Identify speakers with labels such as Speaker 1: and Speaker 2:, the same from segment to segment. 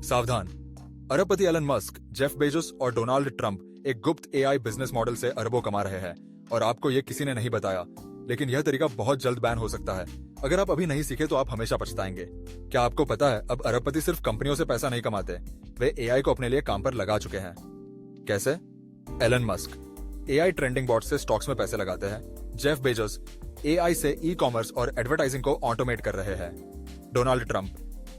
Speaker 1: सावधान, अरबपति Elon Musk, Jeff Bezos और डोनाल्ड ट्रंप एक गुप्त एआई बिजनेस मॉडल से अरबों कमा रहे हैं और आपको ये किसी ने नहीं बताया। लेकिन यह तरीका बहुत जल्द बैन हो सकता है। अगर आप अभी नहीं सीखे तो आप हमेशा पछताएंगे। क्या आपको पता है अब अरबपति सिर्फ कंपनियों से पैसा नहीं कमाते, वे एआई को अपने लिए काम पर लगा चुके हैं। कैसे? Elon Musk AI trending bot से स्टॉक्स में पैसे लगाते हैं। जेफ बेजोस एआई से ई कॉमर्स और एडवर्टाइजिंग को ऑटोमेट कर रहे हैं। डोनाल्ड ट्रंप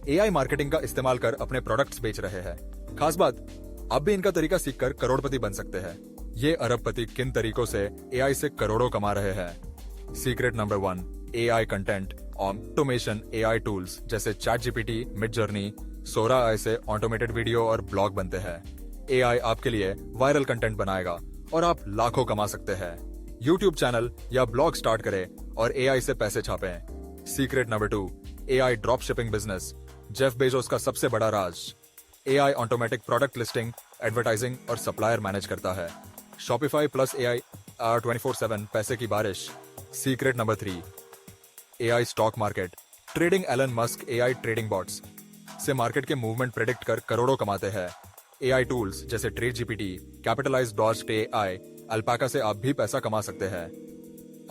Speaker 1: एआई मार्केटिंग का इस्तेमाल कर अपने प्रोडक्ट्स बेच रहे हैं। खास बात, आप भी इनका तरीका सीखकर करोड़पति बन सकते हैं। ये अरबपति किन तरीकों से एआई से करोड़ों कमा रहे हैं? Secret number 1, AI content automation. AI tools जैसे चैट जीपीटी, मिड जर्नी, सोरा आई से ऑटोमेटेड वीडियो और ब्लॉग बनते हैं। एआई आपके लिए वायरल कंटेंट बनाएगा और आप लाखों कमा सकते हैं। यूट्यूब चैनल या ब्लॉग स्टार्ट करें और एआई से पैसे छापें। Secret number 2, AI drop shipping business. Jeff Bezos का सबसे बड़ा राज, AI automatic product listing, advertising और सप्लायर मैनेज करता है। शॉपिफाई प्लस एआई 24/7 पैसे की बारिश। Secret number 3, AI stock market trading. Elon Musk AI trading bots से मार्केट के मूवमेंट प्रेडिक्ट कर करोड़ों कमाते हैं। एआई टूल्स जैसे trade GPT, capitalize dot AI, Alpaca से आप भी पैसा कमा सकते हैं।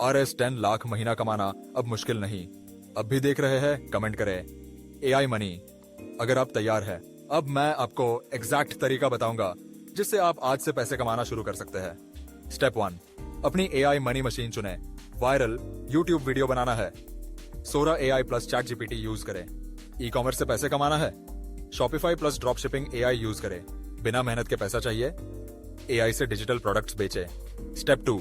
Speaker 1: RS10 लाख महीना कमाना अब मुश्किल नहीं। अब भी देख रहे हैं? कमेंट करें एआई मनी। अगर आप तैयार हैं, अब मैं आपको एग्जैक्ट तरीका बताऊंगा जिससे आप आज से पैसे कमाना शुरू कर सकते हैं। स्टेप 1, अपनी एआई मनी मशीन चुनें। वायरल यूट्यूब वीडियो बनाना है, Sora AI plus chat GPT use करें। ई कॉमर्स से पैसे कमाना है, Shopify plus drop shipping AI use करें। बिना मेहनत के पैसा चाहिए, एआई से डिजिटल प्रोडक्ट्स बेचें। स्टेप 2,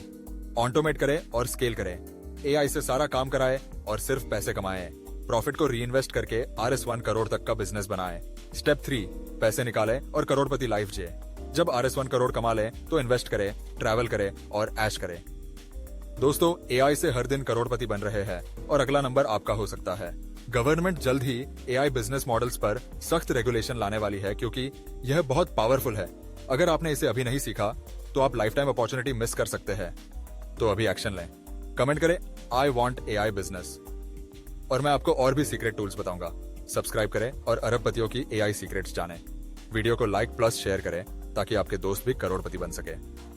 Speaker 1: ऑटोमेट करें और स्केल करें। एआई से सारा काम कराएं और सिर्फ पैसे कमाएं। प्रॉफिट को री इन्वेस्ट करके RS1 करोड़ तक का बिजनेस बनाएं। स्टेप 3, पैसे निकालें और करोड़पति लाइफ जिए। जब RS1 करोड़ कमा लें तो इन्वेस्ट करें, ट्रैवल करें और ऐश करें। दोस्तों, एआई से हर दिन करोड़पति बन रहे हैं और अगला नंबर आपका हो सकता है। गवर्नमेंट जल्द ही एआई बिजनेस मॉडल्स पर सख्त रेगुलेशन लाने वाली है क्योंकि यह बहुत पावरफुल है। अगर आपने इसे अभी नहीं सीखा तो आप लाइफ टाइम अपॉर्चुनिटी मिस कर सकते हैं। तो अभी एक्शन लें। कमेंट करें आई वांट एआई बिजनेस और मैं आपको और भी सीक्रेट टूल्स बताऊंगा। सब्सक्राइब करें और अरबपतियों की एआई सीक्रेट्स जानें। वीडियो को लाइक प्लस शेयर करें ताकि आपके दोस्त भी करोड़पति बन सके।